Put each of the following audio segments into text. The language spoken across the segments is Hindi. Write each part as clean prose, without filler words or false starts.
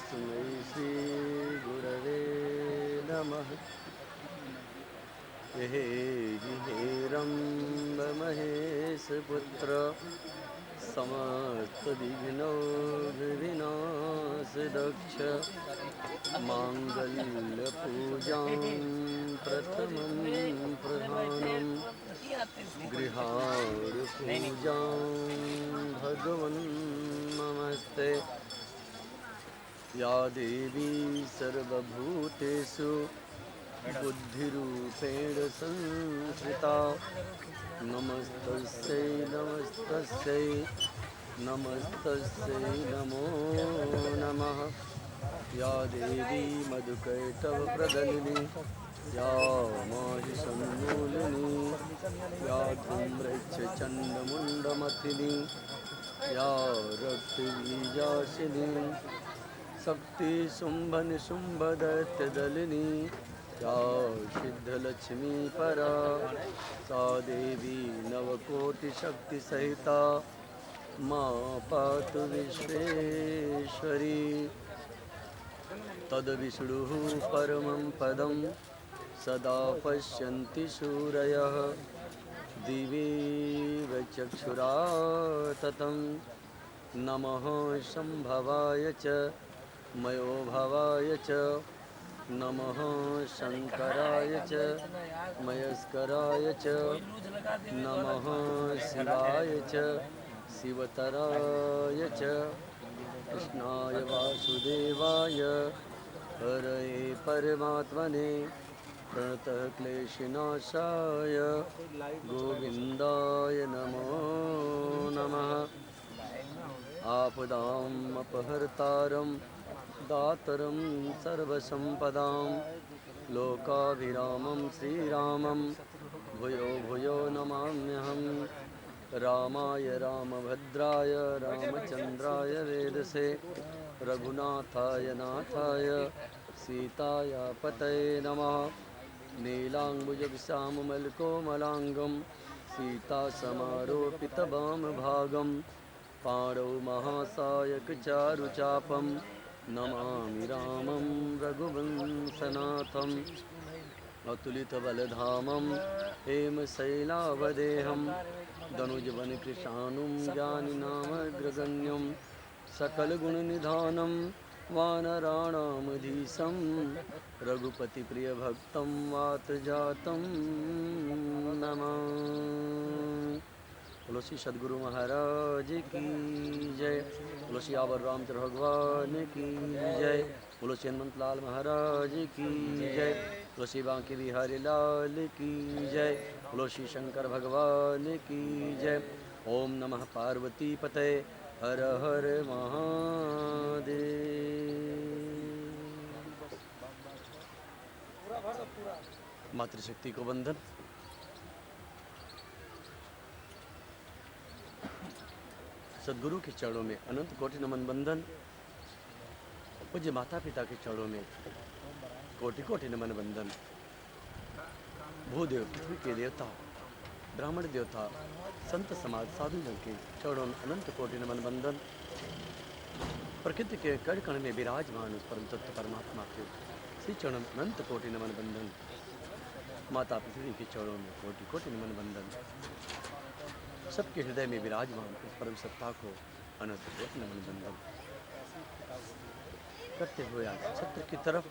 तस्मै श्रीगुरवे नमः। हे रम्भमहेशपुत्र समस्तविघ्नोर्विनाशदक्ष माङ्गल्यपूजां प्रथमं प्रधानं गृहाणपूजां भगवन् नमस्ते। या देवी सर्वभूतेषु बुद्धिरूपेण संस्थिता नमस्तस्यै नमस्तस्यै नमस्तस्यै नमो नमः। या देवी मधुकैटभप्रदलिनी या माहिषन्मूलिनी या धूम्रच्छचण्डमुण्डमथिनी या रक्तबीजाशिनी शक्तिशुम्भनिशुम्भदैत्यदलिनी या सिद्धलक्ष्मी परा सा देवी नवकोटिशक्तिसहिता मां पातु विश्वेश्वरी। तद्विष्णुः परमं पदं सदा पश्यन्ति सूरयः दिवि चक्षुराततं नमः शम्भवाय च मयोभवाय च नमः शंकराय च मयस्कराय च नमः शिवाय च शिवतराय च कृष्णाय वासुदेवाय हरये परमात्मने प्रणतः क्लेशनाशाय गोविन्दाय नमो नमः। आपदाम् अपहर्तारं दातरं सर्वसम्पदां लोकाभिरामं श्रीरामं भूयो भूयो नमाम्यहं। रामाय रामभद्राय रामचन्द्राय वेदसे रघुनाथाय नाथाय सीताया पतये नमः। नीलाम्बुजविशामलकोमलाङ्गं सीतासमारोपितवामभागं पाणौ महासायकचारुचापं नमामि रामं रघुवंशनाथम्। अतुलितबलधामं हेमशैलावदेहं दनुजवनकृशानुं ज्ञानिनामग्रगण्यं सकलगुणनिधानं वानराणामधीशं रघुपतिप्रियभक्तं वातजातं नमामि। बोलो श्री सद्गुरु महाराज की जय। बोलो श्री आवर रामचंद्र भगवान की जय। बोलो श्री हनुमंत लाल महाराज की जय। बोलो श्री बांके बिहारी लाल की जय। बोलो श्री शंकर भगवान की जय। ओम नमः पार्वती पतये हर हर महादेव। मातृशक्ति को वंदन। सद्गुरु के चरणों में अनंत कोटि नमन बंदन। पूज्य माता पिता के चरणों में कोटि कोटि नमन बंदन। भूदेव पृथ्वी के देवता ब्राह्मण देवता संत समाज साधु जन के चरणों में अनंत कोटि नमन बंदन। प्रकृति के कण कण में विराजमान उस परम तत्व परमात्मा के श्री चरणों में अनंत कोटि नमन बंदन। माता पृथ्वी के चरणों में कोटि कोटि नमन बंदन। सबके हृदय में विराजमान उस परम सत्ता को अनंत कोटि नमन बंदन करते हुए आज सत्र की तरफ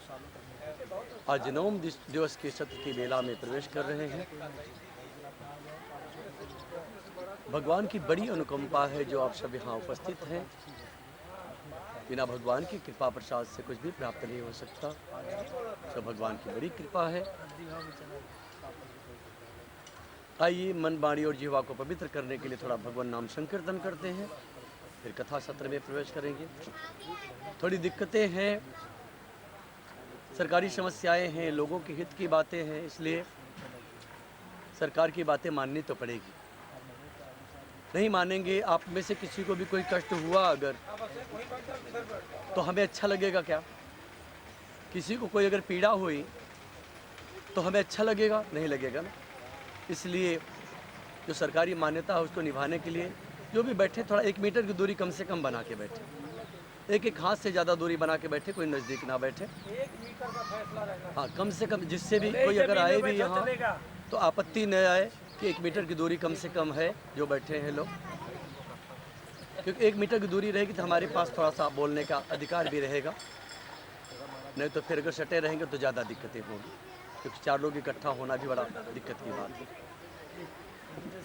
आज नवम दिवस के सत्र की बेला में प्रवेश कर रहे हैं। भगवान की बड़ी अनुकंपा है जो आप सब यहाँ उपस्थित हैं। बिना भगवान की कृपा प्रसाद से कुछ भी प्राप्त नहीं हो सकता। तो भगवान की बड़ी कृपा है। आइए मन वाणी और जीवा को पवित्र करने के लिए थोड़ा भगवान नाम संकीर्तन करते हैं, फिर कथा सत्र में प्रवेश करेंगे। थोड़ी दिक्कतें हैं, सरकारी समस्याएं हैं, लोगों के हित की बातें हैं, इसलिए सरकार की बातें माननी तो पड़ेगी। नहीं मानेंगे आप में से किसी को भी कोई कष्ट हुआ अगर तो हमें अच्छा लगेगा क्या? किसी को कोई अगर पीड़ा हुई तो हमें अच्छा लगेगा? नहीं लगेगा ना। इसलिए जो सरकारी मान्यता है उसको निभाने के लिए जो भी बैठे थोड़ा 1 मीटर की दूरी कम से कम बना के बैठे। एक एक हाथ से ज़्यादा दूरी बना के बैठे, कोई नज़दीक ना बैठे। 1 मीटर का फैसला रहना। हाँ, कम से कम, जिससे भी भले ही कोई अगर जमीन आए में भी बैठो यहाँ चलेगा। तो आपत्ति न आए कि 1 मीटर की दूरी कम से कम है जो बैठे हैं लोग, क्योंकि 1 मीटर की दूरी रहेगी तो हमारे पास थोड़ा सा बोलने का अधिकार भी रहेगा। नहीं तो फिर अगर सटे रहेंगे तो ज़्यादा दिक्कतें होंगी, क्योंकि 4 लोग इकट्ठा होना भी बड़ा दिक्कत की बात है।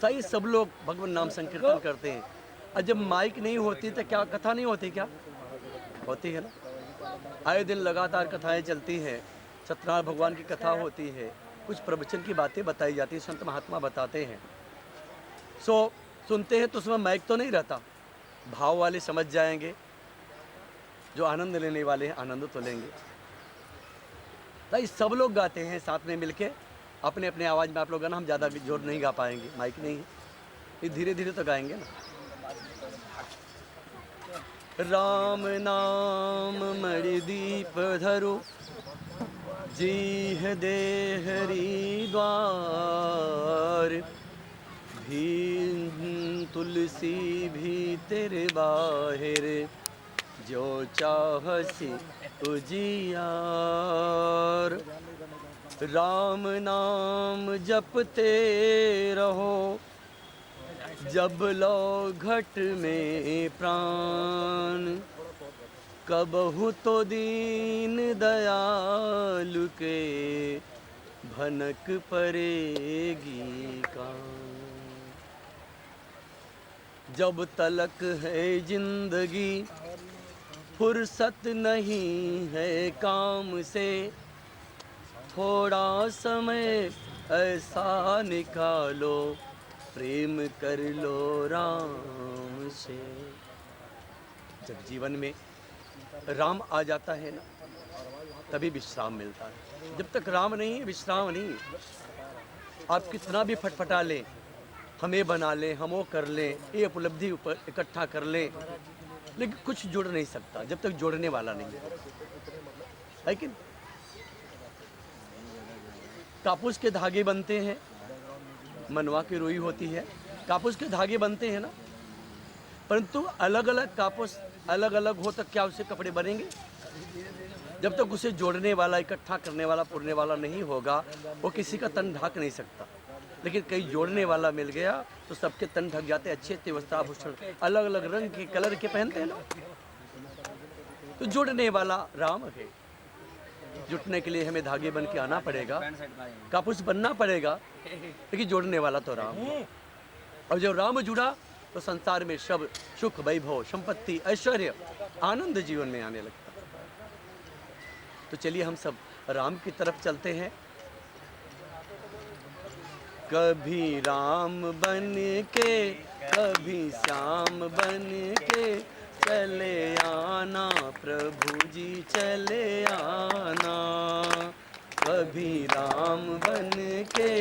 सही, सब लोग भगवान नाम संकीर्तन करते हैं, और जब माइक नहीं होती तो क्या कथा नहीं होती? क्या होती है ना? आए दिन लगातार कथाएं चलती हैं, सत्यनारायण भगवान की कथा होती है, कुछ प्रवचन की बातें बताई जाती है, संत महात्मा बताते हैं। सुनते हैं तो उसमें माइक तो नहीं रहता, भाव वाले समझ जाएंगे, जो आनंद लेने वाले हैं आनंद तो लेंगे। भाई सब लोग गाते हैं साथ में मिलके अपने अपने आवाज़ में। आप लोग गाना, हम ज़्यादा जोर नहीं गा पाएंगे, माइक नहीं है, ये धीरे धीरे तो गाएंगे ना। राम नाम मणि दीप धरो, जीह दे हरि द्वार, भी तुलसी भी तेरे बाहिर, जो चाहसी उजियार। राम नाम जपते रहो, जब लो घट में प्राण, कबहु तो दीन दयालु के भनक पड़ेगी कान। जब तलक है जिंदगी फुर्सत नहीं है काम से, थोड़ा समय ऐसा निकालो, प्रेम कर लो राम से। जब जीवन में राम आ जाता है ना, तभी विश्राम मिलता है। जब तक राम नहीं है, विश्राम नहीं। आप कितना भी फटफटा लें, हमें बना लें, हम वो कर लें, ये उपलब्धि ऊपर इकट्ठा कर लें, लेकिन कुछ जुड़ नहीं सकता जब तक जोड़ने वाला नहीं है। लेकिन कापूस के धागे बनते हैं, मनवा की रुई होती है, कापूस के धागे बनते हैं ना, परंतु अलग अलग कापूस अलग अलग हो तो क्या उससे कपड़े बनेंगे? जब तक उसे जोड़ने वाला, इकट्ठा करने वाला, पुरने वाला नहीं होगा, वो किसी का तन ढक नहीं सकता। लेकिन कहीं जोड़ने वाला मिल गया तो सबके तन ढक जाते, अच्छे अच्छे वस्त्राभूषण अलग अलग रंग के, कलर के पहनते हैं ना। तो जोड़ने वाला राम है। जुटने के लिए हमें धागे बन के आना पड़ेगा, कापूस बनना पड़ेगा, लेकिन जोड़ने वाला तो राम है। और जब राम जुड़ा तो संसार में सब सुख, वैभव, संपत्ति, ऐश्वर्य, आनंद जीवन में आने लगता। तो चलिए हम सब राम की तरफ चलते हैं। कभी राम बन के, कभी श्याम बन के, चले आना प्रभु जी चले आना। कभी राम बन के,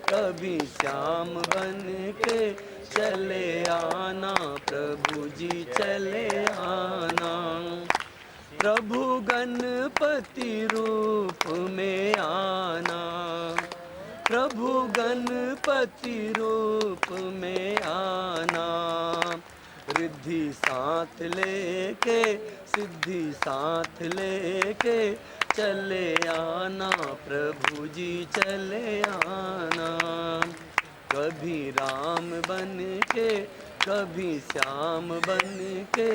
कभी श्याम बन के, चले आना प्रभु जी चले आना। प्रभु गणपति रूप में आना, प्रभु गणपति रूप में आना। रिद्धि साथ लेके, सिद्धि साथ लेके, चले आना प्रभु जी चले आना। कभी राम बन के, कभी श्याम बन के,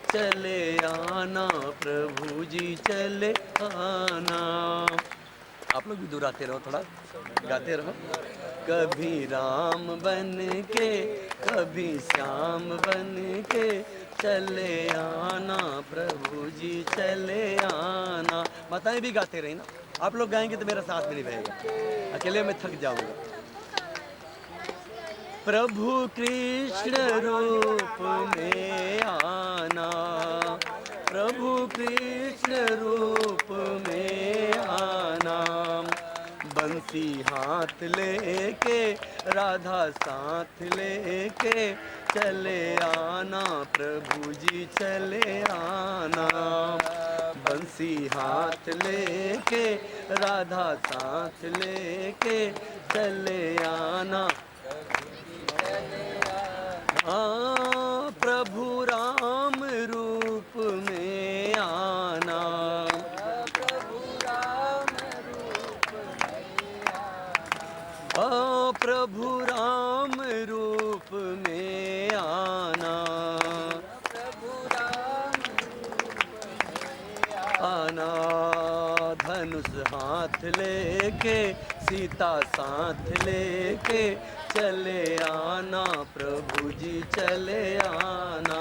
चले आना प्रभु जी चले आना। आप लोग भी दूर आते रहो, थोड़ा गाते रहो। कभी राम बन के, कभी श्याम बन के, चले आना प्रभु जी चले आना। माताएं भी गाते रही ना, आप लोग गाएंगे तो मेरा साथ भी नहीं रहेगा, अकेले में थक जाऊंगा। प्रभु कृष्ण रूप में आना, प्रभु कृष्ण रूप में आना। बंसी हाथ लेके, राधा साथ लेके, चले आना प्रभु जी चले आना। बंसी हाथ लेके, राधा साथ लेके, चले आना। हाँ, प्रभु राम रूप में आना। धनुष हाथ लेके सीता साथ लेके चले आना, प्रभु जी चले आना।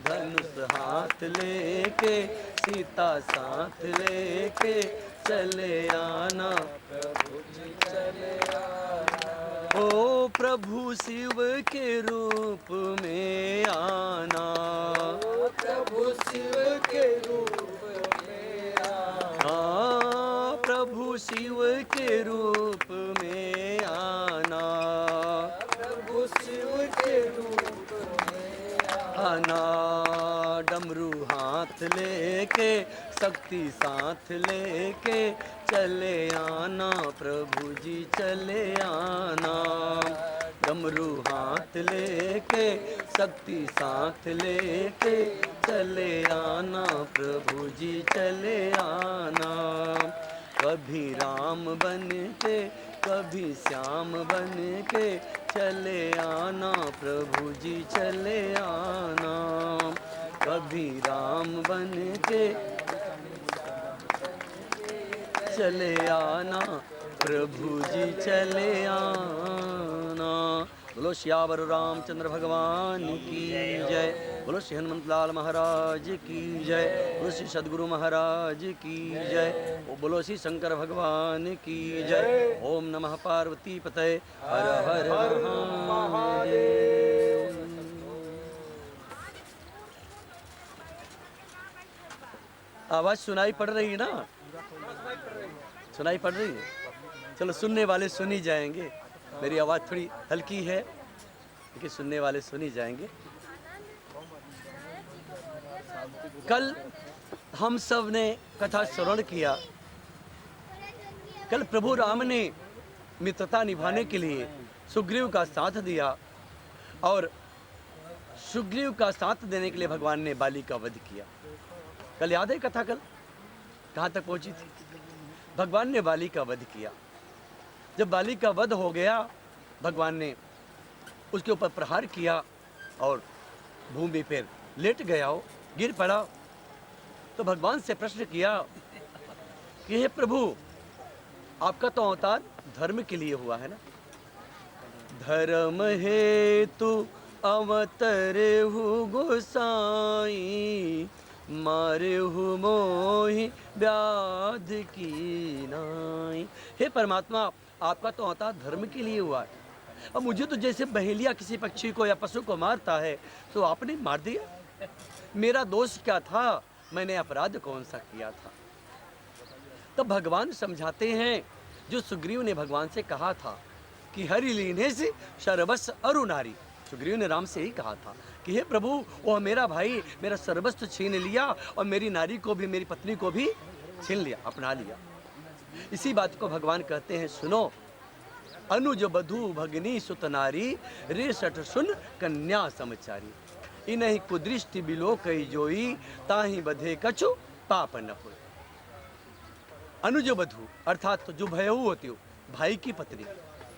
धनुष हाथ लेके सीता साथ लेके चले आना, प्रभु जी चले आना। ओ प्रभु शिव के रूप में आना, प्रभु शिव के रूप में आना। प्रभु शिव के रूप में आना, प्रभु शिव के रूप में आना। डमरू हाथ लेके शक्ति साथ लेके चले आना, प्रभु जी चले आना। डमरू हाथ लेके शक्ति साथ लेके चले आना, प्रभु जी चले आना। कभी राम बन के कभी श्याम बन के चले आना, प्रभु जी चले आना। कभी राम बन के चले आना, प्रभु जी चले आना। बोलो श्यावर रामचंद्र भगवान की जय। बोलो श्री हनुमंत लाल महाराज की जय। बोलो श्री सदगुरु महाराज की जय। बोलो श्री शंकर भगवान की जय। ओम नमः पार्वती पतये हर हर महादेव। आवाज सुनाई पड़ रही है ना? सुनाई पड़ रही है? चलो सुनने वाले सुन ही जाएंगे। मेरी आवाज़ थोड़ी हल्की है लेकिन सुनने वाले सुन ही जाएंगे। कल हम सब ने कथा श्रवण किया। कल प्रभु राम ने मित्रता निभाने के लिए सुग्रीव का साथ दिया और सुग्रीव का साथ देने के लिए भगवान ने बाली का वध किया। कल याद है कथा? कल कहाँ तक पहुंची थी? भगवान ने बाली का वध किया। जब बाली का वध हो गया, भगवान ने उसके ऊपर प्रहार किया और भूमि पर लेट गया, वो गिर पड़ा। तो भगवान से प्रश्न किया कि हे प्रभु, आपका तो अवतार धर्म के लिए हुआ है ना? धर्म हेतु अवतरे हु गोसाई, मारे हु मोहि व्याध की नाई। हे परमात्मा, आपका तो अवतार धर्म के लिए हुआ है। अब मुझे तो जैसे बहेलिया किसी पक्षी को या पशु को मारता है तो आपने मार दिया। मेरा दोष क्या था? मैंने अपराध कौन सा किया था? तब भगवान समझाते हैं, जो सुग्रीव ने भगवान से कहा था कि हरि लीने से सर्वस्व अरु नारी। सुग्रीव ने राम से ही कहा था कि हे प्रभु, वो मेरा भाई मेरा सर्वस्व छीन लिया और मेरी नारी को भी, मेरी पत्नी को भी छीन लिया, अपना लिया। इसी बात को भगवान कहते हैं, सुनो। अनुज बधु भगनी सुत नारी, रे सठ सुन कन्या समचारी। इन्हीं कुदृष्टि बिलो कई जोई, ताही बधे कछु पाप न हो। अनुज बधु अर्थात जो भयऊ होती हो, भाई की पत्नी,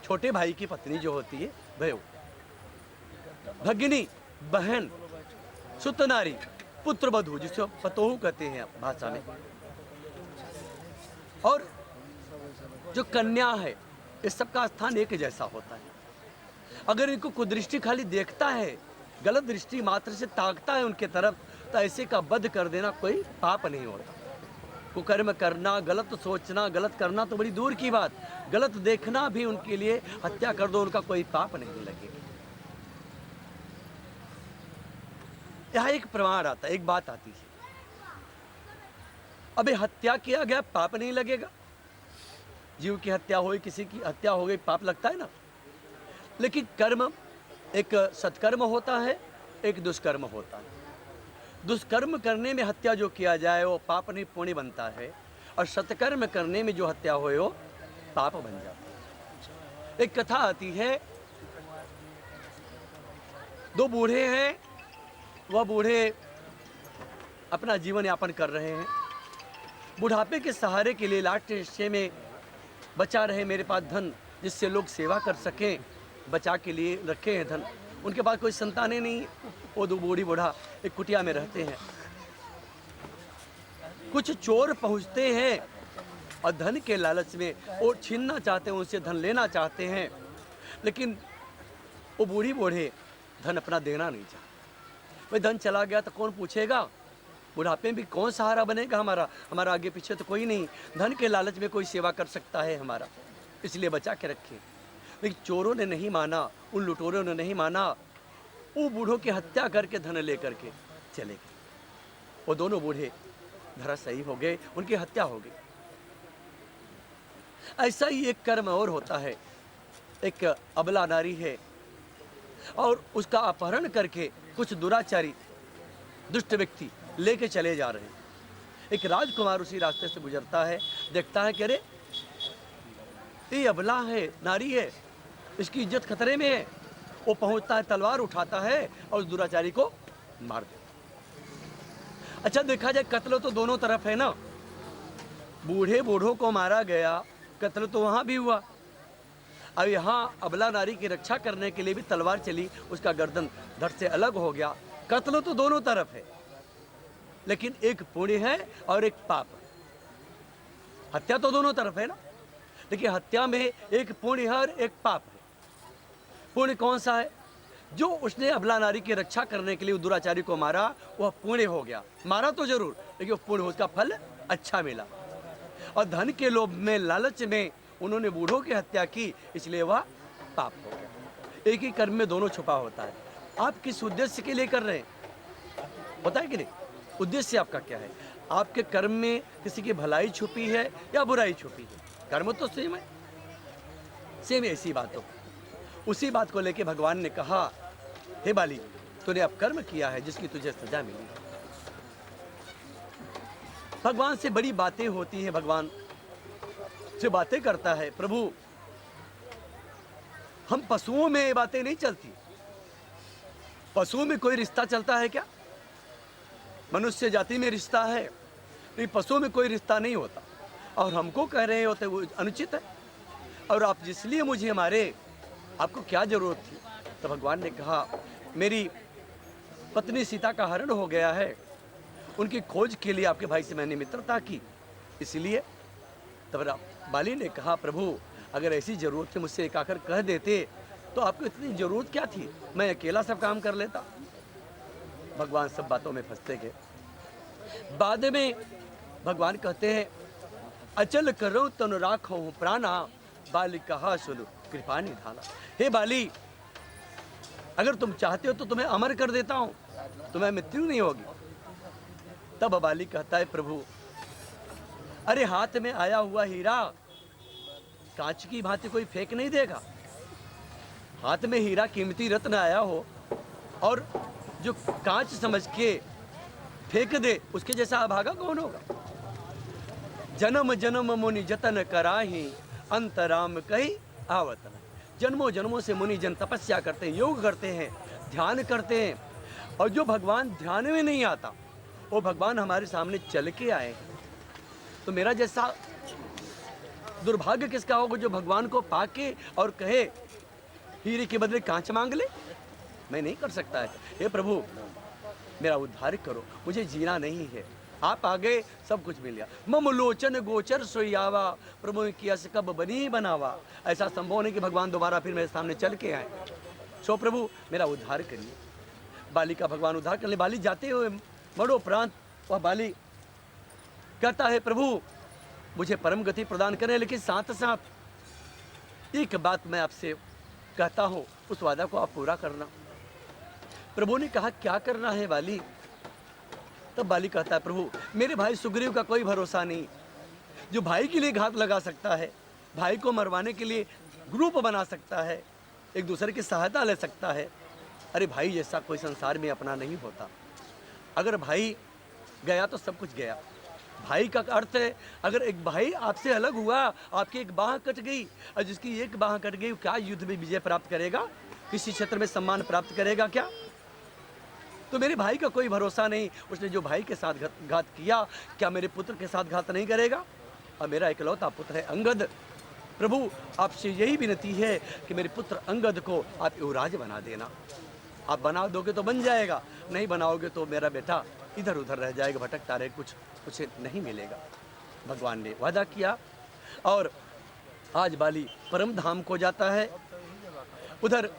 छोटे भाई की पत्नी जो होती है भयऊ। भगिनी बहन, सुत नारी पुत्र बधू, जिसे पतोहू कहते हैं भाषा में। और जो कन्या है, इस सब का स्थान एक जैसा होता है। अगर इनको कुदृष्टि खाली देखता है, गलत दृष्टि मात्र से ताकता है उनके तरफ, तो ऐसे का वध कर देना कोई पाप नहीं होता। कुकर्म करना, गलत सोचना, गलत करना तो बड़ी दूर की बात, गलत देखना भी उनके लिए हत्या कर दो, उनका कोई पाप नहीं लगेगा। यहाँ एक प्रमाण आता है, एक बात आती है। अबे हत्या किया गया, पाप नहीं लगेगा? जीव की हत्या हुई, किसी की हत्या हो गई, पाप लगता है ना? लेकिन कर्म एक सत्कर्म होता है, एक दुष्कर्म होता है। दुष्कर्म करने में हत्या जो किया जाए वो पाप नहीं पुण्य बनता है, और सत्कर्म करने में जो हत्या हो वो पाप बन जाता है। एक कथा आती है, दो बूढ़े हैं, वह बूढ़े अपना जीवन यापन कर रहे हैं। बुढ़ापे के सहारे के लिए लास्ट हिस्से में बचा रहे मेरे पास धन, जिससे लोग सेवा कर सकें, बचा के लिए रखे हैं धन। उनके पास कोई संतानें नहीं, वो दो बूढ़ी बूढ़ा एक कुटिया में रहते हैं। कुछ चोर पहुंचते हैं और धन के लालच में वो छीनना चाहते हैं, उनसे धन लेना चाहते हैं, लेकिन वो बूढ़ी बूढ़े धन अपना देना नहीं चाहते। भाई धन चला गया तो कौन पूछेगा, बुढ़ापे में भी कौन सहारा बनेगा हमारा, हमारा आगे पीछे तो कोई नहीं। धन के लालच में कोई सेवा कर सकता है हमारा, इसलिए बचा के रखें। लेकिन चोरों ने नहीं माना, उन लुटेरों ने नहीं माना, वो बूढ़ों की हत्या करके धन लेकर के चले गए। वो दोनों बूढ़े धराशायी हो गए, उनकी हत्या हो गई। ऐसा ही एक कर्म और होता है। एक अबला नारी है और उसका अपहरण करके कुछ दुराचारी दुष्ट व्यक्ति लेके चले जा रहे हैं। एक राजकुमार उसी रास्ते से गुजरता है, देखता है कि अरे ये अबला है, नारी है, इसकी इज्जत खतरे में है। वो पहुंचता है, तलवार उठाता है और उस दुराचारी को मार देता। अच्छा देखा जाए, कत्ल तो दोनों तरफ है ना, बूढ़े बूढ़ों को मारा गया, कत्ल तो वहां भी हुआ। अब यहाँ अबला नारी की रक्षा करने के लिए भी तलवार चली, उसका गर्दन धड़ से अलग हो गया। कत्ल तो दोनों तरफ है, लेकिन एक पुण्य है और एक पाप। हत्या तो दोनों तरफ है ना, लेकिन हत्या में एक पुण्य है और एक पाप है। पुण्य कौन सा है? जो उसने अबला नारी की रक्षा करने के लिए उस दुराचारी को मारा, वह पुण्य हो गया। मारा तो जरूर, लेकिन वो पुण्य, उसका फल अच्छा मिला। और धन के लोभ में, लालच में उन्होंने बूढ़ों की हत्या की, इसलिए वह पाप हो गया। एक ही कर्म में दोनों छुपा होता है। आप किस उद्देश्य के लिए कर रहे हैं, पता है कि नहीं? उद्देश्य आपका क्या है? आपके कर्म में किसी की भलाई छुपी है या बुराई छुपी है? कर्म तो सेम है, सेम ऐसी बात हो। उसी बात को लेके भगवान ने कहा, हे बाली, तूने अब कर्म किया है जिसकी तुझे सजा मिली। भगवान से बड़ी बातें होती हैं, भगवान से बातें करता है। प्रभु, हम पशुओं में ये बातें नहीं चलती। पशुओं में कोई रिश्ता चलता है क्या? मनुष्य जाति में रिश्ता है, लेकिन पशुओं में कोई रिश्ता नहीं होता। और हमको कह रहे होते वो अनुचित है। और आप जिसलिए मुझे मारे, आपको क्या जरूरत थी? तो भगवान ने कहा, मेरी पत्नी सीता का हरण हो गया है, उनकी खोज के लिए आपके भाई से मैंने मित्रता की, इसलिए। तब बाली ने कहा, प्रभु अगर ऐसी जरूरत थी मुझसे एक आकर कह देते तो आपको इतनी जरूरत क्या थी, मैं अकेला सब काम कर लेता। भगवान सब बातों में फंसते गए। बाद में भगवान कहते हैं, अचल करो तनु राखो प्राणा, बाली कहा सुनो कृपा निधाना। हे बाली, अगर तुम चाहते हो तो तुम्हें अमर कर देता हूं, तुम्हें मृत्यु नहीं होगी। तब बाली कहता है, प्रभु अरे हाथ में आया हुआ हीरा कांच की भांति कोई फेंक नहीं देगा। हाथ में हीरा कीमती रत्न आया हो और जो कांच समझ के फेंक दे, उसके जैसा अभागा कौन होगा? जन्म जन्म मुनि जतन कराही, अंतराम कही आवत। जन्मों जन्मों से मुनि जन तपस्या करते हैं, योग करते हैं, ध्यान करते हैं, और जो भगवान ध्यान में नहीं आता वो भगवान हमारे सामने चल के आए। तो मेरा जैसा दुर्भाग्य किसका होगा जो भगवान को पाके और कहे हीरे के बदले कांच मांग ले? मैं नहीं कर सकता है। हे प्रभु मेरा उद्धार करो, मुझे जीना नहीं है। आप आ गए, सब कुछ मिल गया। मम लोचन गोचर सोयावा, प्रभु ने किया से कब बनी बनावा। ऐसा संभव नहीं कि भगवान दोबारा फिर मेरे सामने चल के आए। सो प्रभु मेरा उद्धार करिए। बाली का भगवान उद्धार कर ले। बाली जाते हुए मरणोपरांत वह बाली कहता है, प्रभु मुझे परम गति प्रदान करें, लेकिन साथ साथ एक बात मैं आपसे कहता हूँ, उस वादा को आप पूरा करना। प्रभु ने कहा, क्या करना है बाली? तब बाली कहता है, प्रभु मेरे भाई सुग्रीव का कोई भरोसा नहीं, जो भाई के लिए घात लगा सकता है, भाई को मरवाने के लिए ग्रुप बना सकता है, एक दूसरे की सहायता ले सकता है। अरे भाई जैसा कोई संसार में अपना नहीं होता। अगर भाई गया तो सब कुछ गया। भाई का अर्थ है, अगर एक भाई आपसे अलग हुआ, आपकी एक बाह कट गई, और जिसकी एक बाह कट गई क्या युद्ध में विजय प्राप्त करेगा? किसी क्षेत्र में सम्मान प्राप्त करेगा क्या? तो मेरे भाई का कोई भरोसा नहीं। उसने जो भाई के साथ घात किया, क्या मेरे पुत्र के साथ घात नहीं करेगा? और मेरा इकलौता पुत्र है अंगद। प्रभु आपसे यही विनती है कि मेरे पुत्र अंगद को आप युवराज बना देना। आप बना दोगे तो बन जाएगा, नहीं बनाओगे तो मेरा बेटा इधर उधर रह जाएगा, भटकता रहे, कुछ उसे नहीं मिलेगा। भगवान ने वादा किया और आज बाली परम धाम को जाता है। उधर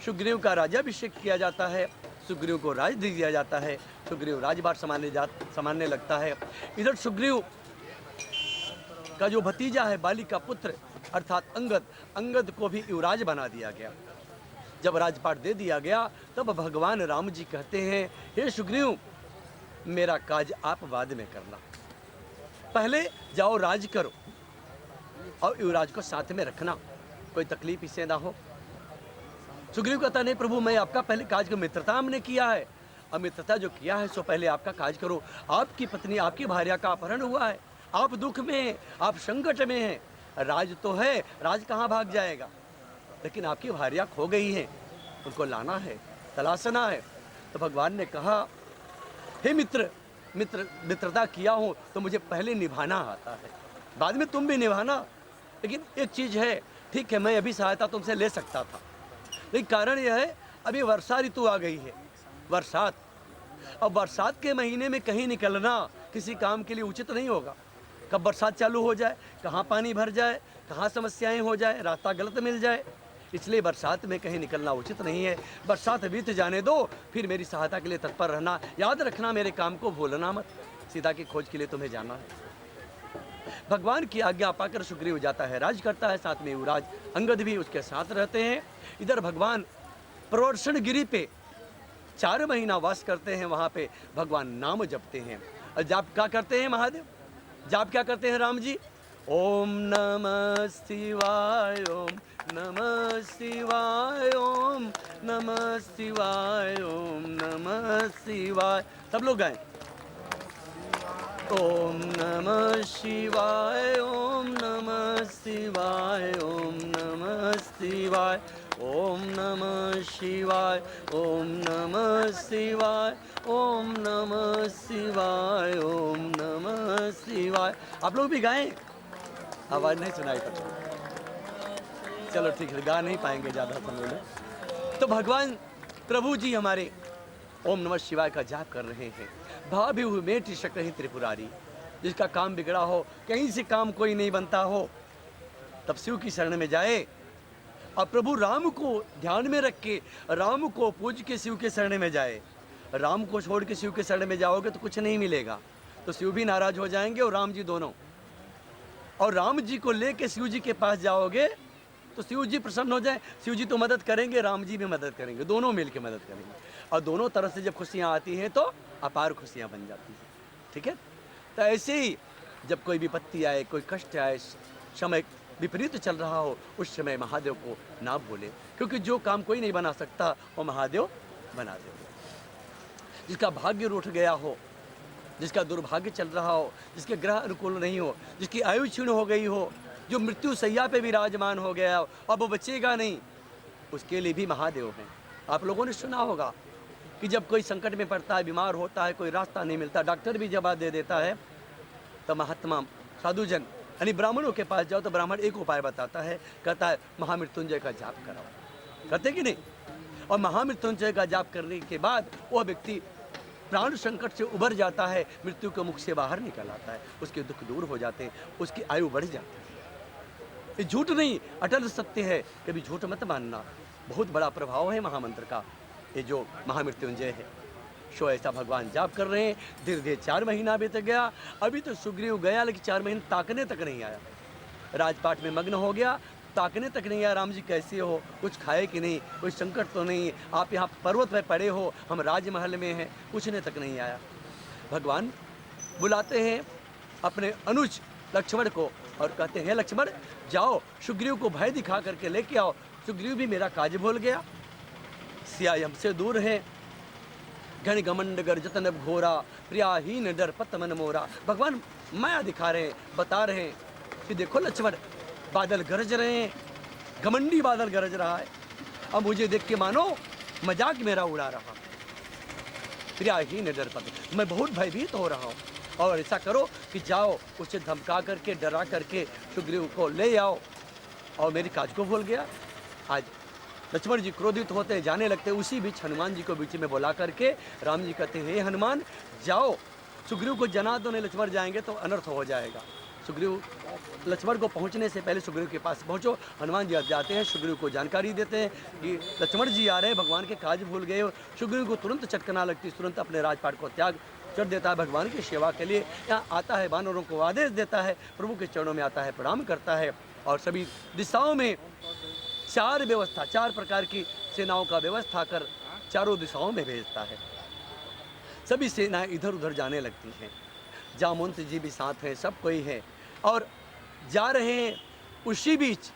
सुग्रीव का राज्याभिषेक किया जाता है, सुग्रीव को राज दे दिया जाता है, सुग्रीव राजभार संभालने लगता है। इधर सुग्रीव का जो भतीजा है बाली का पुत्र अर्थात अंगद को भी युवराज बना दिया गया। जब राजपाट दे दिया गया तब भगवान राम जी कहते हैं, हे सुग्रीव, मेरा काज आप बाद में करना, पहले जाओ राज करो और युवराज को साथ में रखना, कोई तकलीफ इससे ना हो। सुग्रीव कहता, नहीं प्रभु, मैं आपका पहले काज को मित्रता हमने किया है, और मित्रता जो किया है सो पहले आपका काज करो। आपकी पत्नी, आपकी भार्या का अपहरण हुआ है, आप दुख में हैं, आप संकट में हैं, राज तो है, राज कहाँ भाग जाएगा, लेकिन आपकी भार्या खो गई है, उनको लाना है, तलाशना है। तो भगवान ने कहा, हे मित्रता किया हूँ तो मुझे पहले निभाना आता है, बाद में तुम भी निभाना। लेकिन एक चीज़ है, ठीक है, मैं अभी सहायता तुमसे ले सकता था, लेकिन कारण यह है अभी वर्षा ऋतु आ गई है, बरसात, और बरसात के महीने में कहीं निकलना किसी काम के लिए उचित नहीं होगा। कब बरसात चालू हो जाए, कहाँ पानी भर जाए, कहाँ समस्याएं हो जाए, रास्ता गलत मिल जाए, इसलिए बरसात में कहीं निकलना उचित नहीं है। बरसात बीत जाने दो, फिर मेरी सहायता के लिए तत्पर रहना, याद रखना मेरे काम को भूलना मत, सीता की खोज के लिए तुम्हें जाना है। भगवान की आज्ञा पाकर सुग्रीव जाता है, राज करता है, साथ में युवराज अंगद भी उसके साथ रहते हैं। इधर भगवान प्रवर्षण गिरी पे 4 महीना वास करते हैं, वहाँ पे भगवान नाम जपते हैं। और जाप क्या करते हैं महादेव, जाप क्या करते हैं राम जी, ओम नमः शिवाय, ओम नमः शिवाय, ओम नमः शिवाय, ओम नमः शिवाय। सब लोग गाएं, ओम नमः शिवाय, ओम नमः शिवाय, ओम नमः शिवाय, ओम नमः शिवाय, ओम नमः शिवाय, ओम नमः शिवाय, ओम नमः शिवाय। आप लोग भी गाएं, आवाज़ नहीं सुनाई पड़ती, चलो ठीक है, गा नहीं पाएंगे ज़्यादा समय में। तो भगवान प्रभु जी हमारे ओम नमः शिवाय का जाप कर रहे हैं। भाभी हुई मेटी शक्र त्रिपुरारी, जिसका काम बिगड़ा हो, कहीं से काम कोई नहीं बनता हो, तब शिव की शरण में जाए और प्रभु राम को ध्यान में रख के, राम को पूज के शिव के शरण में जाए। राम को छोड़ के शिव के शरण में जाओगे तो कुछ नहीं मिलेगा, तो शिव भी नाराज हो जाएंगे और राम जी दोनों। और राम जी को लेके शिव जी के पास जाओगे तो शिव जी प्रसन्न हो जाए, शिव जी तो मदद करेंगे, राम जी भी मदद करेंगे, दोनों मिलकर मदद करेंगे, और दोनों तरफ से जब खुशियाँ आती हैं तो अपार खुशियाँ बन जाती हैं। ठीक है, तो ऐसे ही जब कोई विपत्ति आए, कोई कष्ट आए, समय विपरीत चल रहा हो, उस समय महादेव को ना भूले, क्योंकि जो काम कोई नहीं बना सकता वो महादेव बना देंगे। जिसका भाग्य रूठ गया हो, जिसका दुर्भाग्य चल रहा हो, जिसके ग्रह अनुकूल नहीं हो, जिसकी आयु क्षीण हो गई हो, जो मृत्यु सैया पे विराजमान हो गया हो, अब वो बचेगा नहीं, उसके लिए भी महादेव हैं। आप लोगों ने सुना होगा कि जब कोई संकट में पड़ता है, बीमार होता है, कोई रास्ता नहीं मिलता, डॉक्टर भी जवाब दे देता है, तो महात्मा साधुजन यानी ब्राह्मणों के पास जाओ तो ब्राह्मण एक उपाय बताता है, कहता है महामृत्युंजय का जाप कराओ, कहते कि नहीं। और महामृत्युंजय का जाप करने के बाद वह व्यक्ति प्राण संकट से उबर जाता है, मृत्यु के मुख से बाहर निकल आता है, उसके दुख दूर हो जाते हैं, उसकी आयु बढ़ जाती है। ये झूठ नहीं, अटल सत्य है, कभी झूठ मत मानना। बहुत बड़ा प्रभाव है महामंत्र का, ये जो महामृत्युंजय है। सो ऐसा भगवान जाप कर रहे हैं। धीरे धीरे 4 महीना बीत गया, अभी तो सुग्रीव गया, लेकिन 4 महीने ताकने तक नहीं आया, राजपाट में मग्न हो गया, ताकने तक नहीं आया, राम जी कैसे हो, कुछ खाए कि नहीं, कोई संकट तो नहीं, आप यहाँ पर्वत पर पड़े हो, हम राजमहल में हैं, पूछने तक नहीं आया। भगवान बुलाते हैं अपने अनुज लक्ष्मण को और कहते हैं, लक्ष्मण जाओ सुग्रीव को भय दिखा करके लेके आओ। सुग्रीव भी मेरा काज भूल गया, सिया हमसे दूर है, घन घमंड गर जतन घोरा, प्रियाहीन डर पत मन मोरा। भगवान माया दिखा रहे हैं, बता रहे हैं कि देखो लक्ष्मण, बादल गरज रहे हैं, घमंडी बादल गरज रहा है, अब मुझे देख के मानो मजाक मेरा उड़ा रहा, प्रियाहीन डर पत, मैं बहुत भयभीत हो रहा हूँ, और ऐसा करो कि जाओ उसे धमका करके, डरा करके सुग्रीव को ले आओ। और मेरी काज को भूल गया, आज लक्ष्मण जी क्रोधित होते जाने लगते, उसी बीच हनुमान जी को बीच में बुला करके राम जी कहते हैं, हे हनुमान जाओ, सुग्रीव को जना दो, नहीं लक्ष्मण जाएंगे तो अनर्थ हो जाएगा। सुग्रीव लक्ष्मण को पहुंचने से पहले सुग्रीव के पास पहुंचो। हनुमान जी जाते हैं, सुग्रीव को जानकारी देते हैं कि लक्ष्मण जी आ रहे हैं, भगवान के काज भूल गए हो। सुग्रीव को तुरंत चटकना लगती, तुरंत अपने राजपाट को त्याग कर देता है भगवान की सेवा के लिए। यहाँ आता है, वानरों को आदेश देता है, प्रभु के चरणों में आता है, प्रणाम करता है और सभी दिशाओं में चार प्रकार की सेनाओं का व्यवस्था कर चारों दिशाओं में भेजता है। सभी सेनाएं इधर उधर जाने लगती हैं। जामवंत जी भी साथ हैं, सब कोई है और जा रहे हैं। उसी बीच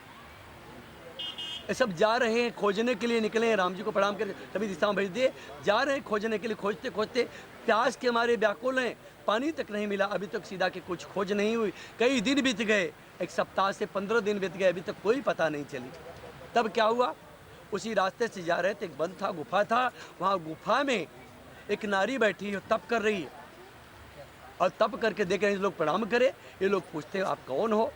सब जा रहे हैं, खोजने के लिए निकले हैं। राम जी को प्रणाम करके सभी दिशाओं में भेज दिए, जा रहे हैं खोजने के लिए। खोजते खोजते प्यास के मारे व्याकुल हैं, पानी तक नहीं मिला। अभी तक सीधा की कुछ खोज नहीं हुई। कई दिन बीत गए, 1 सप्ताह से 15 दिन बीत गए, अभी तक कोई पता नहीं चली। तब क्या हुआ, उसी रास्ते से जा रहे थे, एक वन था, गुफा था। वहाँ गुफा में एक नारी बैठी है, तप कर रही है और तप करके देख रहे हैं लोग प्रणाम करे। ये लोग पूछते हैं आप कौन हो,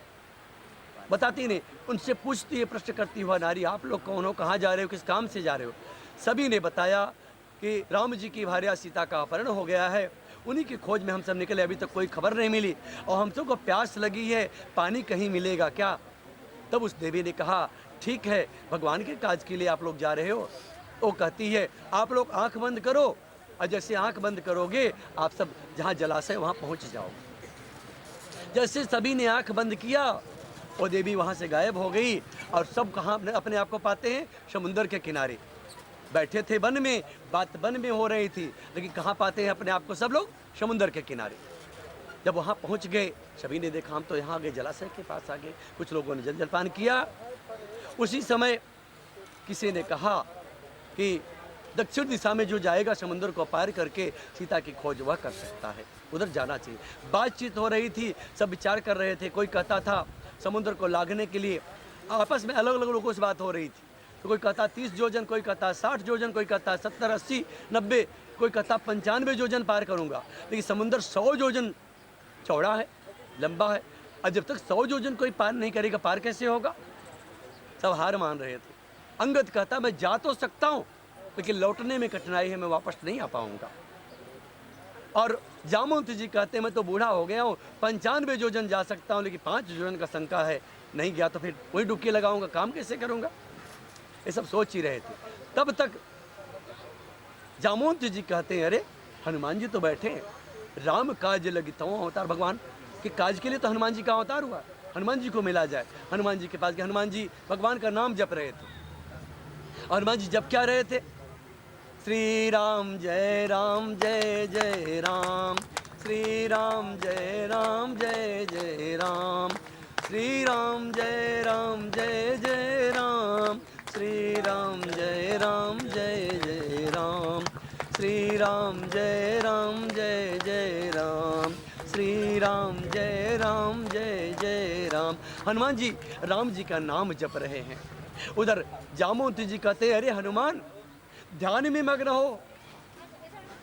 बताती नहीं। उनसे पूछती है, प्रश्न करती हुआ नारी, आप लोग कौन हो, कहाँ जा रहे हो, किस काम से जा रहे हो। सभी ने बताया कि राम जी की भार्या सीता का अपहरण हो गया है, उन्हीं की खोज में हम सब निकले, अभी तक कोई खबर नहीं मिली और हम सबको प्यास लगी है, पानी कहीं मिलेगा क्या। तब उस देवी ने कहा, ठीक है, भगवान के काज के लिए आप लोग जा रहे हो। वो कहती है, आप लोग आंख बंद करो और जैसे आंख बंद करोगे आप सब जहाँ जलाशय वहाँ पहुँच जाओगे। जैसे सभी ने आंख बंद किया, वो देवी वहाँ से गायब हो गई और सब कहाँ अपने आप को पाते हैं, समुंदर के किनारे बैठे थे। वन में बात वन में हो रही थी, लेकिन कहाँ पाते हैं अपने आप को सब लोग, समुंदर के किनारे। जब वहाँ पहुँच गए, सभी ने देखा हम तो यहाँ आ गए, जलाशय के पास आ गए। कुछ लोगों ने जलपान किया। उसी समय किसी ने कहा कि दक्षिण दिशा में जो जाएगा समुद्र को पार करके सीता की खोज वह कर सकता है, उधर जाना चाहिए। बातचीत हो रही थी, सब विचार कर रहे थे। कोई कहता था समुद्र को लागने के लिए, आपस में अलग अलग लोगों से बात हो रही थी। तो कोई कहता 30 योजन, कोई कहता 60 योजन, कोई कहता 70, 80, 90, कोई कहता 95 योजन पार करूँगा। लेकिन समुद्र 100 योजन चौड़ा है, लंबा है, और जब तक 100 योजन कोई पार नहीं करेगा, पार कैसे होगा। सब हार मान रहे थे। अंगद कहता मैं जा तो सकता हूँ, लेकिन लौटने में कठिनाई है, मैं वापस नहीं आ पाऊंगा। और जामवंत जी कहते मैं तो बूढ़ा हो गया हूँ, 95 योजन जा सकता हूँ, लेकिन 5 योजन का शंका है, नहीं गया तो फिर वही डुबकी लगाऊंगा, काम कैसे करूंगा। ये सब सोच ही रहे थे। तब तक जामवंत जी कहते हैं, अरे हनुमान जी तो बैठे हैं, राम काज लगित अवतार, भगवान के काज के लिए तो हनुमान जी का अवतार हुआ, हनुमान जी को मिला जाए। हनुमान जी के पास गए, हनुमान जी भगवान का नाम जप रहे थे। हनुमान जी जप क्या रहे थे, श्री राम जय राम जय जय राम, श्री राम जय राम जय जय राम, श्री राम जय राम जय जय राम, श्री राम जय राम जय जय राम, श्री राम जय राम जय जय राम, श्री राम जय राम जय जय राम। हनुमान जी राम जी का नाम जप रहे हैं। उधर जामवंत जी कहते हैं, अरे हनुमान ध्यान में मग्न हो,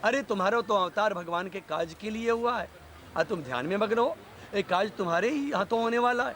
अरे तुम्हारा तो अवतार भगवान के काज के लिए हुआ है और तुम ध्यान में मग्न हो, एक काज तुम्हारे ही हाथों होने वाला है।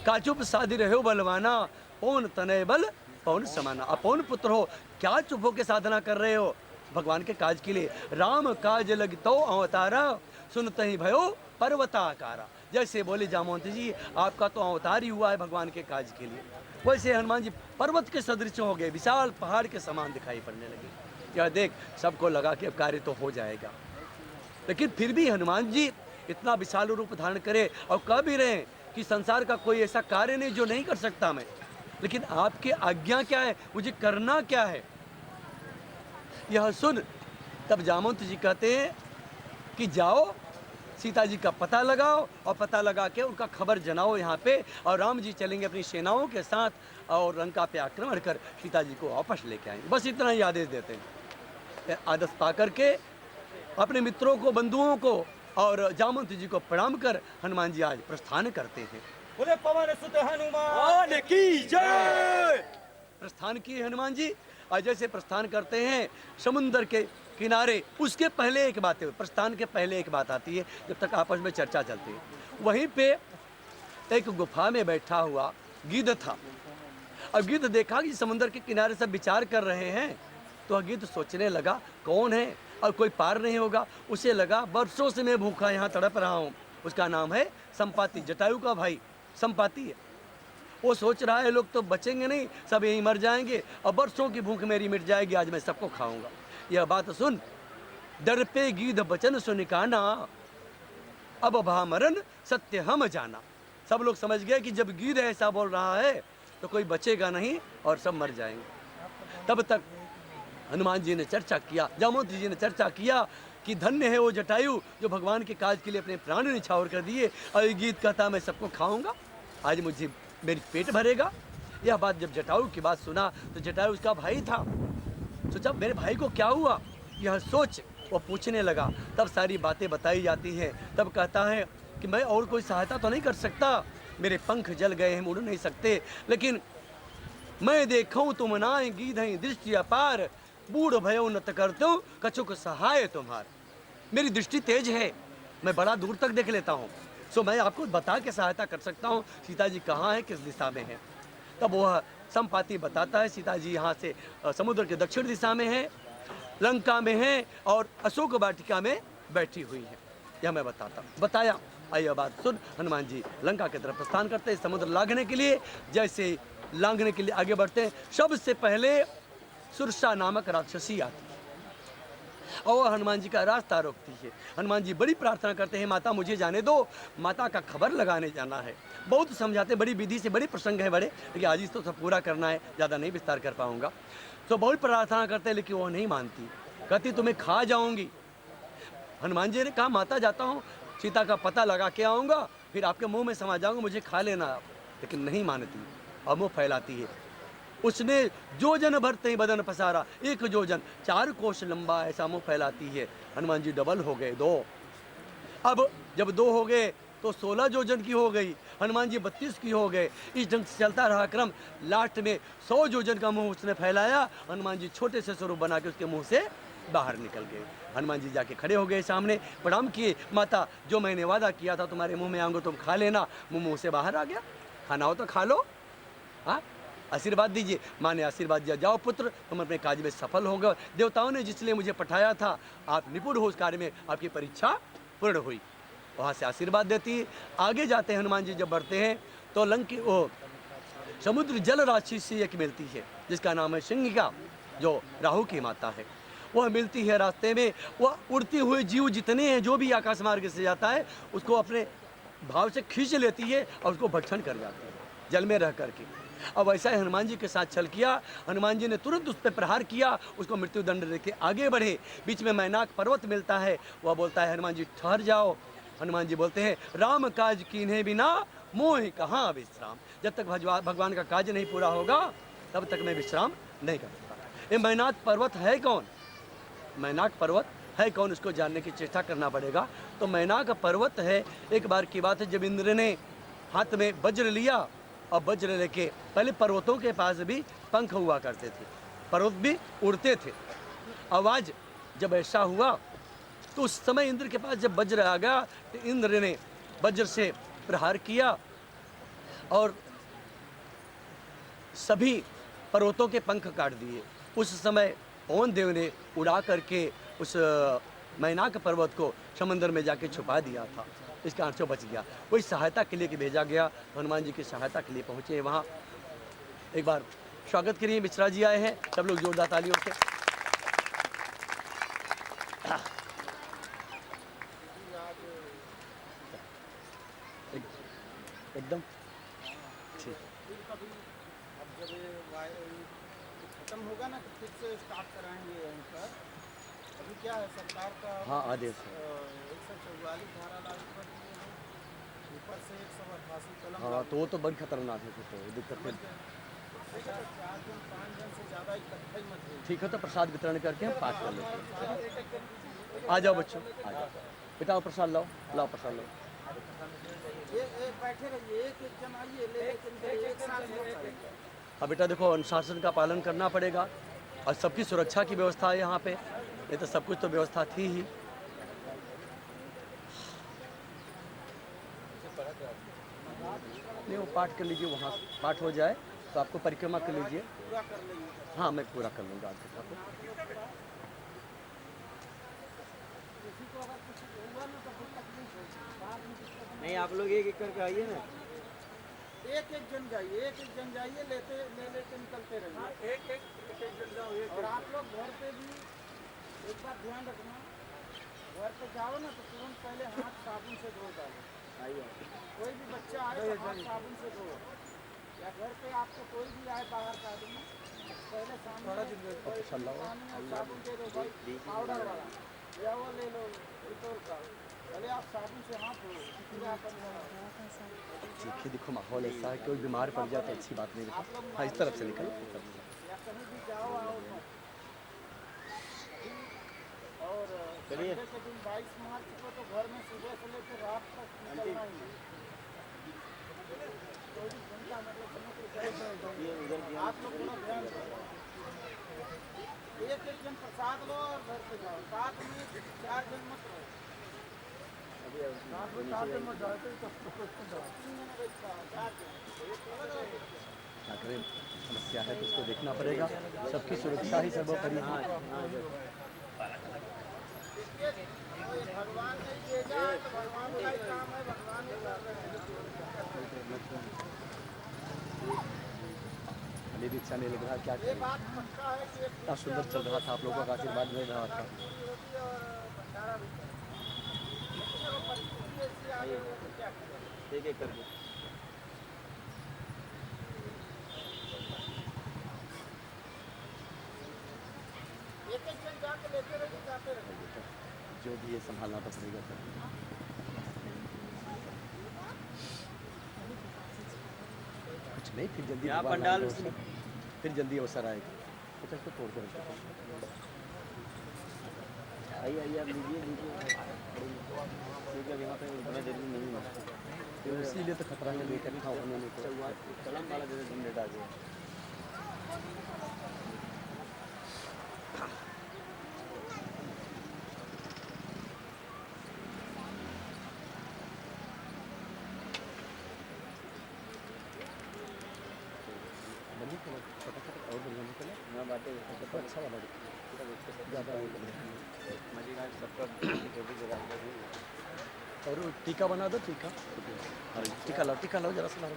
काचुप साधि रहे हो बलवाना, पौन तनय बल पौन समाना। अपौन पुत्र हो, क्या चुप होकर साधना कर रहे हो भगवान के काज के लिए। राम काज लगतो अवतारा, सुनते ही भयो पर्वताकारा। जैसे बोले जामवंत जी, आपका तो अवतार ही हुआ है भगवान के काज के लिए, वैसे हनुमान जी पर्वत के सदृश हो गए, विशाल पहाड़ के समान दिखाई पड़ने लगे। यह देख सबको लगा कि अब कार्य तो हो जाएगा। लेकिन फिर भी हनुमान जी इतना विशाल रूप धारण करे और कह भी रहे कि संसार का कोई ऐसा कार्य नहीं जो नहीं कर सकता मैं, लेकिन आपकी आज्ञा क्या है, मुझे करना क्या है, यह सुन। तब जामवंत जी कहते हैं कि जाओ सीता जी का पता लगाओ और पता लगा के उनका खबर जनाओ यहाँ पे, और राम जी चलेंगे अपनी सेनाओं के साथ और लंका पे आक्रमण कर सीता जी को वापस लेके आएंगे। बस इतना ही आदेश देते हैं। आदेश पा करके अपने मित्रों को, बंधुओं को और जामवंत जी को प्रणाम कर हनुमान जी आज प्रस्थान करते हैं। बोले पवन सुत हनुमान की जय। प्रस्थान किए हनुमान जी, और जैसे प्रस्थान करते हैं समुद्र के किनारे, उसके पहले एक बात है, प्रस्थान के पहले एक बात आती है, जब तक आपस में चर्चा चलती है। वहीं पे एक गुफा में बैठा हुआ गिद्ध था अब गिद्ध देखा कि समुद्र के किनारे सब विचार कर रहे हैं, तो गिद्ध सोचने लगा कौन है और कोई पार नहीं होगा। उसे लगा बरसों से मैं भूखा यहाँ तड़प रहा हूँ। उसका नाम है संपाति, जटायु का भाई संपाति है। वो सोच रहा है लोग तो बचेंगे नहीं, सब यहीं मर जाएंगे और बरसों की भूख मेरी मिट जाएगी, आज मैं सबको खाऊंगा। यह बात सुन डर पे गिद्ध बचन सुन काना, अब भामरन सत्य हम जाना। सब लोग समझ गए कि जब गिद्ध ऐसा बोल रहा है तो कोई बचेगा नहीं और सब मर जाएंगे। तब तक हनुमान जी ने चर्चा किया, जामवंत जी ने चर्चा किया कि धन्य है वो जटायु जो भगवान के काज के लिए अपने प्राण निछावर कर दिए, और गिद्ध कहता मैं सबको खाऊंगा, आज मुझे मेरी पेट भरेगा। यह बात जब जटायु की बात सुना तो जटायु उसका भाई था, सोचा मेरे भाई को क्या हुआ, यह सोच वो पूछने लगा। तब सारी बातें बताई जाती हैं। तब कहता है कि मैं और कोई सहायता तो नहीं कर सकता, मेरे पंख जल गए हैं, उड़ नहीं सकते, लेकिन मैं देखूं तुम नाय गिद्ध दृष्टि अपार, बूढ़ भयो नत करते हो कछुक सहाय तुम्हार। मेरी दृष्टि तेज है, मैं बड़ा दूर तक देख लेता हूँ, सो मैं आपको बता के सहायता कर सकता हूँ सीता जी कहाँ है, किस दिशा में है। तब वह संपाति बताता है सीता जी यहाँ से समुद्र के दक्षिण दिशा में है, लंका में है और अशोक वाटिका में बैठी हुई है। यह मैं बताया। आइए बात सुन, हनुमान जी लंका की तरफ प्रस्थान करते हैं समुद्र लांघने के लिए। जैसे लांघने के लिए आगे बढ़ते हैं, सबसे पहले सुरसा नामक राक्षसी आती है और हनुमान जी का रास्ता रोकती है। हनुमान जी बड़ी प्रार्थना करते हैं, माता मुझे जाने दो, माता का खबर लगाने जाना है। बहुत समझाते, बड़ी विधि से, बड़ी प्रसंग है बड़े, लेकिन आज तो सब पूरा करना है, ज़्यादा नहीं विस्तार कर पाऊंगा। तो बहुत प्रार्थना करते हैं लेकिन वो नहीं मानती, कहती तुम्हें खा जाऊंगी। हनुमान जी ने कहा माता जाता हूँ, सीता का पता लगा के आऊँगा, फिर आपके मुंह में समा जाऊँगा, मुझे खा लेना आप। लेकिन नहीं मानती और मुँह फैलाती है। उसने जोजन भरते ही बदन पसारा, 1 जोजन 4 कोस लंबा ऐसा मुँह फैलाती है। हनुमान जी डबल हो गए, 2। अब जब 2 हो गए तो 16 जोजन की हो गई, हनुमान जी 32 की हो गए। इस ढंग से चलता रहा क्रम, लास्ट में 100 जोजन का मुंह उसने फैलाया। हनुमान जी छोटे से स्वरूप बना के उसके मुंह से बाहर निकल गए। हनुमान जी जाके खड़े हो गए सामने, प्रणाम किए, माता जो मैंने वादा किया था तुम्हारे मुंह में आऊँगा तुम खा लेना, मुंह से बाहर आ गया, खाना हो तो खा लो, हाँ आशीर्वाद दीजिए। माँ ने आशीर्वाद दिया, जाओ पुत्र तुम अपने कार्य में सफल हो गए, देवताओं ने जिसलिए मुझे पठाया था आप निपुण हो उस कार्य में, आपकी परीक्षा पूर्ण हुई। वहाँ से आशीर्वाद देती है। आगे जाते हैं हनुमान जी जब बढ़ते हैं तो लंकी वो समुद्र जल राशि से एक मिलती है जिसका नाम है सिंहिका, जो राहु की माता है। वह मिलती है रास्ते में, वह उड़ते हुए जीव जितने हैं जो भी आकाश मार्ग से जाता है उसको अपने भाव से खींच लेती है और उसको भक्षण कर जाती है जल में रह करके। अब ऐसा ही हनुमान जी के साथ छल किया। हनुमान जी ने तुरंत उस पर प्रहार किया, उसको मृत्यु दंड देके आगे बढ़े। बीच में मैनाक पर्वत मिलता है, वह बोलता है हनुमान जी ठहर जाओ। हनुमान जी बोलते हैं राम काज कीन्हे बिना मोह कहाँ विश्राम, जब तक भगवान का काज नहीं पूरा होगा तब तक मैं विश्राम नहीं कर सकता। ये मैनाक पर्वत है कौन, मैनाक पर्वत है कौन, उसको जानने की चेष्टा करना पड़ेगा। तो मैनाक पर्वत है, एक बार की बात है जब इंद्र ने हाथ में वज्र लिया और वज्र लेके, पहले पर्वतों के पास भी पंख हुआ करते थे, पर्वत भी उड़ते थे। आवाज जब ऐसा हुआ तो उस समय इंद्र के पास जब वज्र आ गया तो इंद्र ने वज्र से प्रहार किया और सभी पर्वतों के पंख काट दिए। उस समय पवन देव ने उड़ा करके उस मैनाक पर्वत को समंदर में जाके छुपा दिया था, इस कारण से बच गया। कोई सहायता के लिए कि भेजा गया, हनुमान जी की सहायता के लिए पहुँचे वहाँ। एक बार स्वागत के लिए मिश्रा जी आए हैं, सब लोग जोरदार तालियों से। एकदम ठीक। अब जब खत्म होगा ना तो फिर से स्टार्ट कराएंगे यहीं पर। अभी क्या है सरकार का, हाँ आदेश है, 144 धारा लागू कर दी है, ऊपर से 188 कलम। हाँ तो वो तो बड़ी खतरनाक है, तो दिक्कत है। 4 जन 5 जन से ज़्यादा इकट्ठा ही मत होइए। ठीक है तो प्रसाद वितरण करके हम पाठ कर लेते हैं। आ जाओ बच्चों, आ जाओ बेटा, प्रसाद लाओ, लाओ प्रसाद लाओ। ये बैठे रहिए, एक एक जन आइए, लेकिन एक साथ हो जाएगा। अब बेटा देखो अनुशासन का पालन करना पड़ेगा और सबकी सुरक्षा की व्यवस्था है यहाँ पे, ये तो सब कुछ तो व्यवस्था थी ही। नहीं वो पाठ कर लीजिए, वहाँ पाठ हो जाए तो आपको परिक्रमा कर लीजिए। पूरा कर लेंगे। हाँ, मैं पूरा कर लूँगा आज तक आपको। किसी को अगर कुछ होगा ना तो फिर तकलीफ होगी, बाद में दिक्कत नहीं, आप लोग एक एक करके आइए ना। एक एक जन जाइए, एक एक जन जाइए, ले लेके निकलते रहिए। एक एक जन जाओ। और आप लोग घर पे भी एक बात ध्यान रखना, घर पे जाओ ना तो तुरंत पहले हाथ साबुन से धो डालो। आइए। कोई भी बच्चा आए तो हाथ साबुन से धो, या घर पे आपको कोई भी आए बाहर का आदमी, पहले सामने पानी और साबुन दे दो भाई, पाउडर वाला या वो ले लो डिटोल का, पहले आप साबुन से हाथ धो, फिर आप अंदर आओ। देखिए, देखो माहौल ऐसा है, कोई बीमार पड़ जाए तो अच्छी बात नहीं आप लोग है। हाँ, इस तरफ से निकल। या कहीं भी जाओ आओ मत। और चलिए। संडे के दिन 22 मार्च को तो घर में सुबह से लेकर रात तक निकलना ही है। 24 घंटा मतलब ये उधर आप लोग थोड़ा ध्यान दो। एक एक जन प्रसाद लो और घर पे जाओ, साथ में 4 जन मत रहो। साथ में 4 जन मत जाओ, तो 3 जन बैठा 4 जन, एक अलग-अलग। क्या करें, समस्या है तो उसको देखना पड़ेगा। सबकी सुरक्षा ही सर्वोपरि है। भगवान ने भेजा है तो भगवान का ही काम है, भगवान ही कर रहे हैं। हमें भी अच्छा नहीं लग रहा, क्या ये करें। बात पक्का है कि इतना सुंदर चल रहा था, आप लोगों का आशीर्वाद मिल रहा था। पूरी होगी और भंडारा भी चलेगा। लेकिन अगर परिस्थिति ऐसी आ गई है तो क्या करें। एक एक करके। एक एक जन जाके लेते रहिए, जाते रहिए। जो भी है संभालना तो पड़ेगा सर। कुछ नहीं, फिर जल्दी यहाँ भगवान पंडाल आएंगे अवसर, फिर जल्दी अवसर आएगा। कुछ इसको तोड़ कर रखो। आइए आइए, आप लीजिए लीजिए। ठीक है, यहाँ पे उतना जरूरी नहीं है। तो इसीलिए तो खतरा है लेकर इकट्ठा होने में। तो कलम वाला जैसे झंडे डाल दिया। बढ़िया कलर, फटाफट और बढ़िया निकले। हाँ, बातें तो अच्छा वाला ज़्यादा नहीं कलर। मजेदार सबका जो भी जगह और वो टीका बना दो, टीका। अरे टीका लाओ जरा सा लाओ।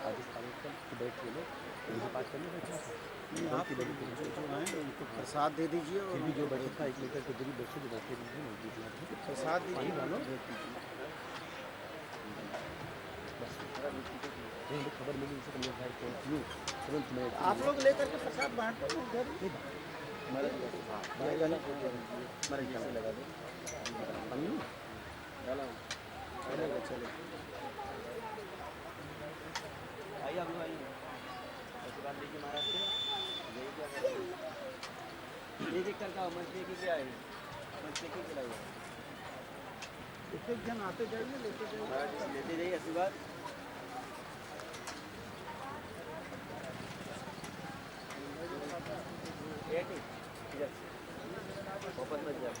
आज बैठ के लो, पूजा पाठ करने बैठा था। आप जो हैं उनको प्रसाद दे दीजिए और फिर भी जो बैठा था 1 लीटर के दूरी बैठे जो बैठे दीजिए ना दीजिए। प्रसाद पानी दीजिए। डालो। भेज दीजिए। नहीं, खबर मिली उनसे तो मेरे भाई को यूँ तुरंत मैं आप लोग लेकर के प्रसाद बांटते हो उधर ही? मरे से लगा दो। पानी डाला चलेगा चलेगा। आइए, आप लोग आइए। आशीर्वाद लीजिए महाराज से। यही क्या कर रहे हैं? एक एक करके आओ, मछली की क्या है? मछली की खिलाइए। एक एक जन आते जाइए, लेते जाइए। महाराज जी लेते जाइए आशीर्वाद। एक ही इधर वापस मत जाओ।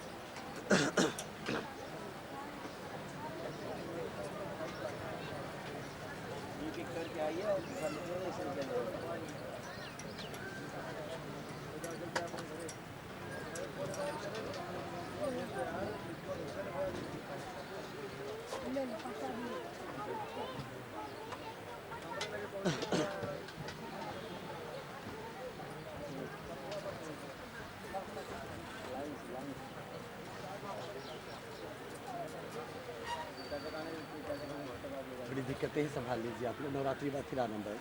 एक एक करके आइए और प्रसाद लेते जाइए, ऐसे निकल जाइए। बड़ी दिक्कतें ही संभाल लीजिए आप लोग। नवरात्रि बाद फिर आनंद है।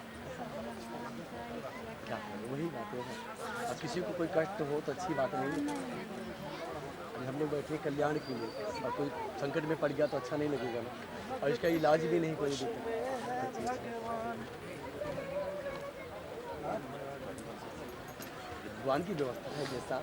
क्या करें, वही बातें हैं। अब किसी को कोई कष्ट हो तो अच्छी बात नहीं है। अभी हम लोग बैठे कल्याण के लिए, और कोई संकट में पड़ गया तो अच्छा नहीं लगेगा ना। और इसका इलाज भी नहीं कोई दिक्कत। भगवान की व्यवस्था है जैसा